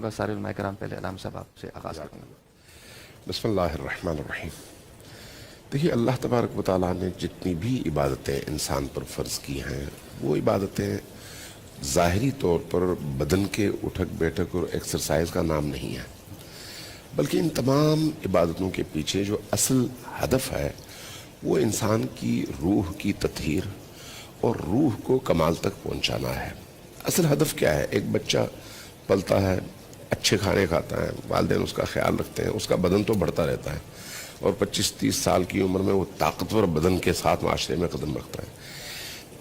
بس سارے علماء کرام پہلے علامہ صاحب آپ سے آغاز کروں گا. بسم اللہ الرحمن الرحیم. دیکھیے اللہ تبارک و تعالیٰ نے جتنی بھی عبادتیں انسان پر فرض کی ہیں وہ عبادتیں ظاہری طور پر بدن کے اٹھک بیٹھک اور ایکسرسائز کا نام نہیں ہے، بلکہ ان تمام عبادتوں کے پیچھے جو اصل ہدف ہے وہ انسان کی روح کی تطہیر اور روح کو کمال تک پہنچانا ہے. اصل ہدف کیا ہے؟ ایک بچہ پلتا ہے، اچھے کھانے کھاتا ہے، والدین اس کا خیال رکھتے ہیں، اس کا بدن تو بڑھتا رہتا ہے اور 25-30 سال کی عمر میں وہ طاقتور بدن کے ساتھ معاشرے میں قدم رکھتا ہے.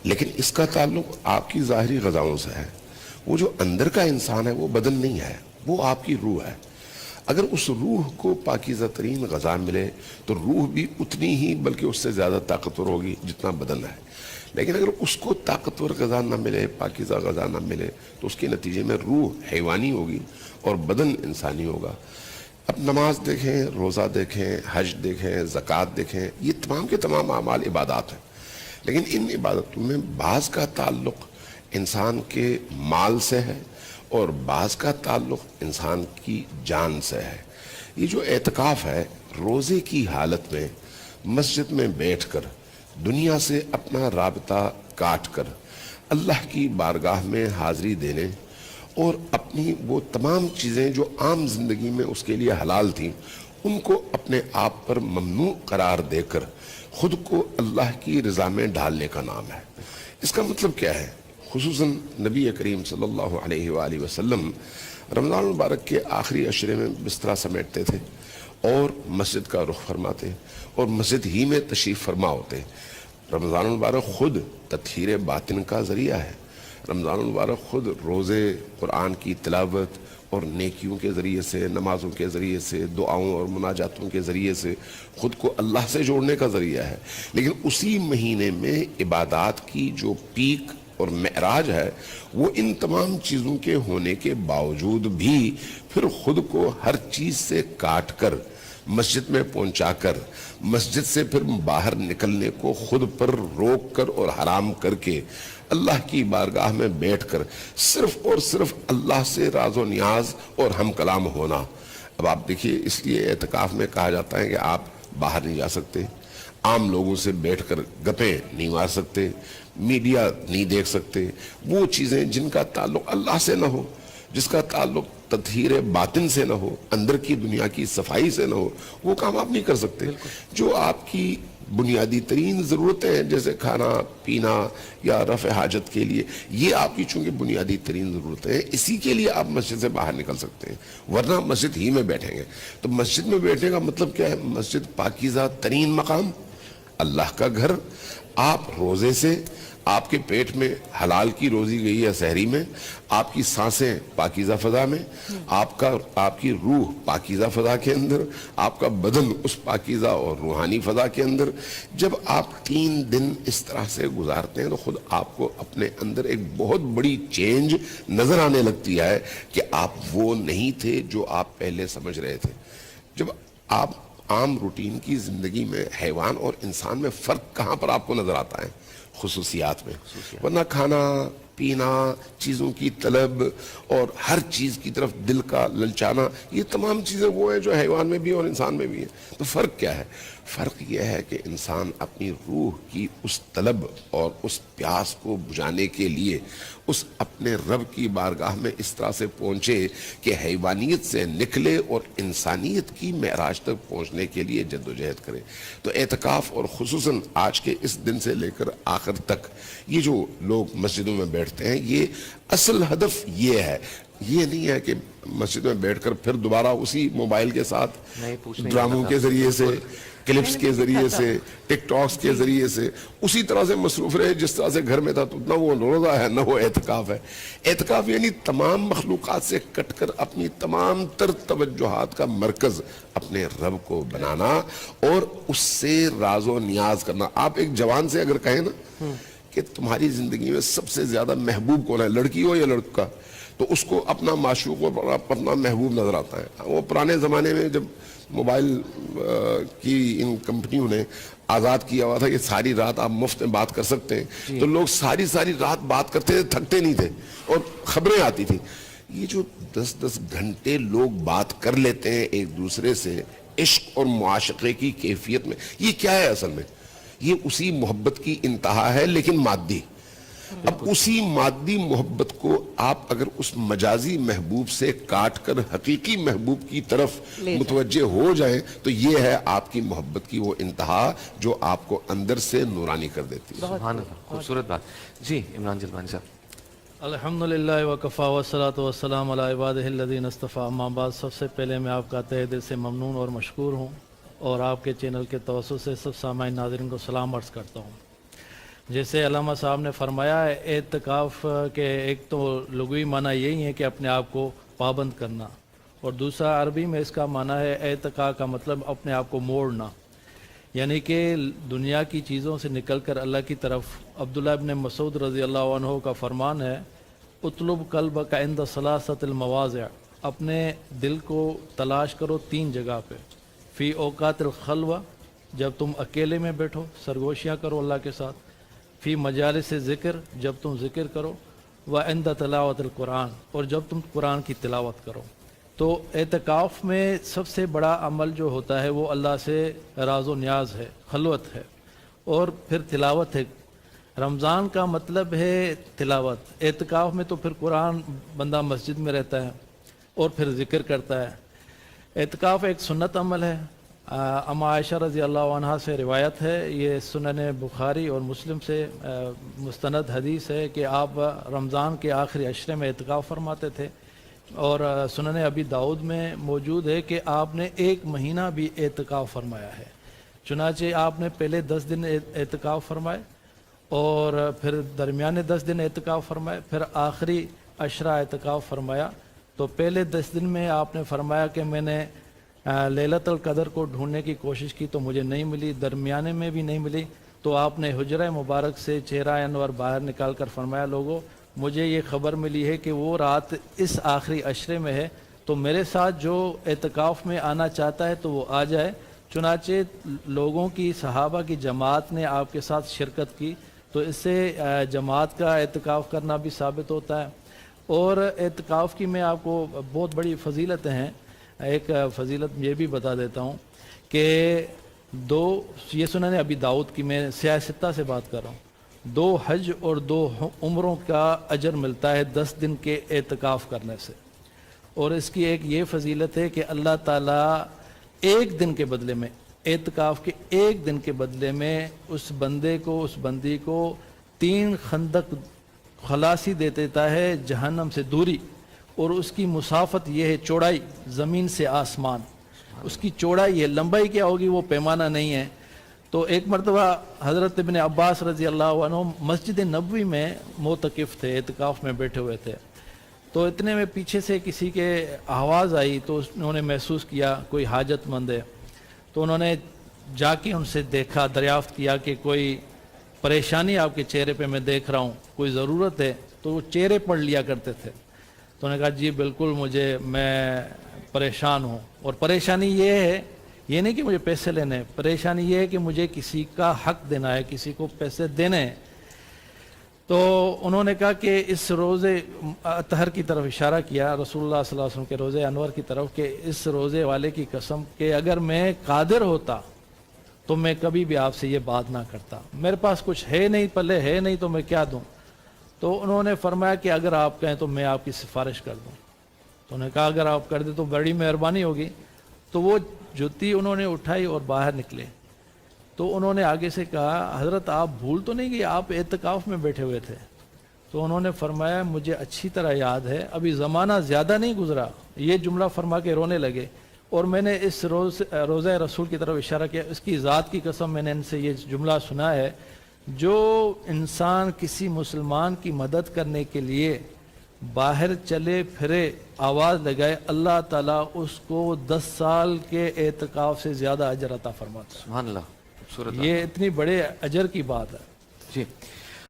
لیکن اس کا تعلق آپ کی ظاہری غذاؤں سے ہے. وہ جو اندر کا انسان ہے وہ بدن نہیں ہے، وہ آپ کی روح ہے. اگر اس روح کو پاکیزہ ترین غذا ملے تو روح بھی اتنی ہی بلکہ اس سے زیادہ طاقتور ہوگی جتنا بدن ہے. لیکن اگر اس کو طاقتور غذا نہ ملے، پاکیزہ غذا نہ ملے تو اس کے نتیجے میں روح حیوانی ہوگی اور بدن انسانی ہوگا. اب نماز دیکھیں، روزہ دیکھیں، حج دیکھیں، زکوٰۃ دیکھیں، یہ تمام کے تمام اعمال عبادات ہیں. لیکن ان عبادتوں میں بعض کا تعلق انسان کے مال سے ہے اور بعض کا تعلق انسان کی جان سے ہے. یہ جو اعتکاف ہے، روزے کی حالت میں مسجد میں بیٹھ کر دنیا سے اپنا رابطہ کاٹ کر اللہ کی بارگاہ میں حاضری دینے اور اپنی وہ تمام چیزیں جو عام زندگی میں اس کے لیے حلال تھیں ان کو اپنے آپ پر ممنوع قرار دے کر خود کو اللہ کی رضا میں ڈھالنے کا نام ہے. اس کا مطلب کیا ہے؟ خصوصاً نبی کریم صلی اللہ علیہ وآلہ وسلم رمضان المبارک کے آخری عشرے میں بستر سمیٹتے تھے اور مسجد کا رخ فرماتے اور مسجد ہی میں تشریف فرما ہوتے. رمضان المبارک خود تطہیر باطن کا ذریعہ ہے. رمضان المبارک خود روزے، قرآن کی تلاوت اور نیکیوں کے ذریعے سے، نمازوں کے ذریعے سے، دعاؤں اور مناجاتوں کے ذریعے سے خود کو اللہ سے جوڑنے کا ذریعہ ہے. لیکن اسی مہینے میں عبادات کی جو پیک اور معراج ہے وہ ان تمام چیزوں کے ہونے کے باوجود بھی پھر خود کو ہر چیز سے کاٹ کر مسجد میں پہنچا کر مسجد سے پھر باہر نکلنے کو خود پر روک کر اور حرام کر کے اللہ کی بارگاہ میں بیٹھ کر صرف اور صرف اللہ سے راز و نیاز اور ہم کلام ہونا. اب آپ دیکھیے، اس لیے اعتکاف میں کہا جاتا ہے کہ آپ باہر نہیں جا سکتے، عام لوگوں سے بیٹھ کر گپیں نہیں مار سکتے، میڈیا نہیں دیکھ سکتے. وہ چیزیں جن کا تعلق اللہ سے نہ ہو، جس کا تعلق تطہیر باطن سے نہ ہو، اندر کی دنیا کی صفائی سے نہ ہو، وہ کام آپ نہیں کر سکتے. جو آپ کی بنیادی ترین ضرورتیں ہیں جیسے کھانا پینا یا رفع حاجت کے لیے، یہ آپ کی چونکہ بنیادی ترین ضرورتیں ہیں، اسی کے لیے آپ مسجد سے باہر نکل سکتے ہیں، ورنہ مسجد ہی میں بیٹھیں گے. تو مسجد میں بیٹھنے کا مطلب کیا ہے؟ مسجد پاکیزہ ترین مقام، اللہ کا گھر. آپ روزے سے آپ کے پیٹ میں حلال کی روزی گئی ہے سحری میں، آپ کی سانسیں پاکیزہ فضا میں، آپ کی روح پاکیزہ فضا کے اندر، آپ کا بدن اس پاکیزہ اور روحانی فضا کے اندر. جب آپ 3 دن اس طرح سے گزارتے ہیں تو خود آپ کو اپنے اندر ایک بہت بڑی چینج نظر آنے لگتی ہے کہ آپ وہ نہیں تھے جو آپ پہلے سمجھ رہے تھے. جب آپ عام روٹین کی زندگی میں حیوان اور انسان میں فرق کہاں پر آپ کو نظر آتا ہے؟ خصوصیات میں. ورنہ کھانا پینا، چیزوں کی طلب اور ہر چیز کی طرف دل کا للچانا، یہ تمام چیزیں وہ ہیں جو حیوان میں بھی اور انسان میں بھی ہیں. تو فرق کیا ہے؟ فرق یہ ہے کہ انسان اپنی روح کی اس طلب اور اس پیاس کو بجھانے کے لیے اس اپنے رب کی بارگاہ میں اس طرح سے پہنچے کہ حیوانیت سے نکلے اور انسانیت کی معراج تک پہنچنے کے لیے جد و جہد کرے. تو اعتکاف اور خصوصاً آج کے اس دن سے لے کر آخر تک یہ جو لوگ مسجدوں میں بیٹھتے ہیں، یہ اصل ہدف یہ ہے. یہ نہیں ہے کہ مسجد میں بیٹھ کر پھر دوبارہ اسی موبائل کے ساتھ ڈراموں کے ذریعے سے، کلپس کے ذریعے سے، ٹک ٹاکس کے ذریعے سے اسی طرح سے مصروف رہے جس طرح سے گھر میں تھا. تو نہ وہ روزہ ہے نہ وہ اعتکاف ہے. اعتکاف یعنی تمام مخلوقات سے کٹ کر اپنی تمام تر توجہات کا مرکز اپنے رب کو بنانا اور اس سے راز و نیاز کرنا. آپ ایک جوان سے اگر کہیں نا کہ تمہاری زندگی میں سب سے زیادہ محبوب کون ہے، لڑکی ہو یا لڑکا، تو اس کو اپنا معشوق اور اپنا محبوب نظر آتا ہے. وہ پرانے زمانے میں جب موبائل کی ان کمپنیوں نے آزاد کیا ہوا تھا کہ ساری رات آپ مفت میں بات کر سکتے ہیں، تو لوگ ساری رات بات کرتے تھے، تھکتے نہیں تھے اور خبریں آتی تھیں. یہ جو 10-10 گھنٹے لوگ بات کر لیتے ہیں ایک دوسرے سے عشق اور معاشقے کی کیفیت میں، یہ کیا ہے اصل میں؟ یہ اسی محبت کی انتہا ہے لیکن مادی. اب اسی مادی محبت کو آپ اگر اس مجازی محبوب سے کاٹ کر حقیقی محبوب کی طرف متوجہ ہو جائیں تو یہ ہے آپ کی محبت کی وہ انتہا جو آپ کو اندر سے نورانی کر دیتی ہے. سبحان اللہ، خوبصورت بات. جی عمران جلوانی صاحب. الحمدللہ وکفا والصلاۃ والسلام علی عبادہ الذین اصطفیٰ. اما بعد، سب سے پہلے میں آپ کا تہ دل سے ممنون اور مشکور ہوں اور آپ کے چینل کے توسط سے سب سامعین ناظرین کو سلام عرض کرتا ہوں. جیسے علامہ صاحب نے فرمایا ہے، اعتکاف کے ایک تو لغوی معنی یہی ہے کہ اپنے آپ کو پابند کرنا، اور دوسرا عربی میں اس کا معنی ہے اعتکاف کا مطلب اپنے آپ کو موڑنا، یعنی کہ دنیا کی چیزوں سے نکل کر اللہ کی طرف. عبداللہ ابن مسعود رضی اللہ عنہ کا فرمان ہے، اطلب قلبک عند ثلاثۃ المواضع، اپنے دل کو تلاش کرو 3 جگہ پہ. فی اوقات الخلوہ، جب تم اکیلے میں بیٹھو سرگوشیاں کرو اللہ کے ساتھ. فی مجالس ذکر، جب تم ذکر کرو. و عند تلاوت القرآن، اور جب تم قرآن کی تلاوت کرو. تو اعتکاف میں سب سے بڑا عمل جو ہوتا ہے وہ اللہ سے راز و نیاز ہے، خلوت ہے، اور پھر تلاوت ہے. رمضان کا مطلب ہے تلاوت. اعتکاف میں تو پھر قرآن بندہ مسجد میں رہتا ہے اور پھر ذکر کرتا ہے. اعتکاف ایک سنت عمل ہے. اما عائشہ رضی اللہ عنہ سے روایت ہے، یہ سنن بخاری اور مسلم سے مستند حدیث ہے کہ آپ رمضان کے آخری عشرے میں اعتکاف فرماتے تھے. اور سنن ابی داؤد میں موجود ہے کہ آپ نے 1 مہینہ بھی اعتکاف فرمایا ہے. چنانچہ آپ نے پہلے 10 دن اعتکاف فرمائے اور پھر درمیانے 10 دن اعتکاف فرمائے، پھر آخری عشرہ اعتکاف فرمایا. تو پہلے 10 دن میں آپ نے فرمایا کہ میں نے لیلۃ القدر کو ڈھونڈنے کی کوشش کی تو مجھے نہیں ملی، درمیانے میں بھی نہیں ملی. تو آپ نے حجرہ مبارک سے چہرہ انور باہر نکال کر فرمایا، لوگوں مجھے یہ خبر ملی ہے کہ وہ رات اس آخری عشرے میں ہے، تو میرے ساتھ جو اعتکاف میں آنا چاہتا ہے تو وہ آ جائے. چنانچہ لوگوں کی، صحابہ کی جماعت نے آپ کے ساتھ شرکت کی. تو اس سے جماعت کا اعتکاف کرنا بھی ثابت ہوتا ہے. اور اعتکاف کی میں آپ کو بہت بڑی فضیلتیں ہیں. ایک فضیلت یہ بھی بتا دیتا ہوں کہ یہ سنن ابی داؤد کی، میں سیاستہ سے بات کر رہا ہوں، 2 حج اور 2 عمروں کا اجر ملتا ہے 10 دن کے اعتکاف کرنے سے. اور اس کی ایک یہ فضیلت ہے کہ اللہ تعالیٰ 1 دن کے بدلے میں، اعتکاف کے 1 دن کے بدلے میں اس بندے کو، اس بندی کو 3 خندق خلاصی دے دیتا ہے، جہنم سے دوری. اور اس کی مسافت یہ ہے، چوڑائی زمین سے آسمان، اس کی چوڑائی ہے. لمبائی کیا ہوگی وہ پیمانہ نہیں ہے. تو ایک مرتبہ حضرت ابن عباس رضی اللہ عنہ مسجد نبوی میں معتکف تھے، اعتکاف میں بیٹھے ہوئے تھے. تو اتنے میں پیچھے سے کسی کے آواز آئی تو انہوں نے محسوس کیا کوئی حاجت مند ہے. تو انہوں نے جا کے ان سے دیکھا، دریافت کیا کہ کوئی پریشانی آپ کے چہرے پہ میں دیکھ رہا ہوں، کوئی ضرورت ہے؟ تو وہ چہرے پڑھ لیا کرتے تھے. تو انہوں نے کہا جی بالکل، میں پریشان ہوں. اور پریشانی یہ ہے، یہ نہیں کہ مجھے پیسے لینے، پریشانی یہ ہے کہ مجھے کسی کا حق دینا ہے، کسی کو پیسے دینے ہیں. تو انہوں نے کہا کہ اس روزے اطہر کی طرف اشارہ کیا، رسول اللہ صلی اللہ علیہ وسلم کے روزے انور کی طرف، کہ اس روزے والے کی قسم کہ اگر میں قادر ہوتا تو میں کبھی بھی آپ سے یہ بات نہ کرتا. میرے پاس کچھ ہے نہیں، پلے ہے نہیں، تو میں کیا دوں؟ تو انہوں نے فرمایا کہ اگر آپ کہیں تو میں آپ کی سفارش کر دوں. تو انہوں نے کہا اگر آپ کر دیں تو بڑی مہربانی ہوگی. تو وہ جوتی انہوں نے اٹھائی اور باہر نکلے. تو انہوں نے آگے سے کہا حضرت آپ بھول تو نہیں گئے، آپ اعتکاف میں بیٹھے ہوئے تھے؟ تو انہوں نے فرمایا مجھے اچھی طرح یاد ہے، ابھی زمانہ زیادہ نہیں گزرا. یہ جملہ فرما کے رونے لگے. اور میں نے اس روزہ رسول کی طرف اشارہ کیا، اس کی ذات کی قسم میں نے ان سے یہ جملہ سنا ہے، جو انسان کسی مسلمان کی مدد کرنے کے لیے باہر چلے پھرے، آواز لگائے، اللہ تعالیٰ اس کو 10 سال کے اعتکاف سے زیادہ اجر عطا فرماتا ہے. سبحان اللہ، خوبصورت. یہ اتنی بڑے اجر کی بات ہے. جی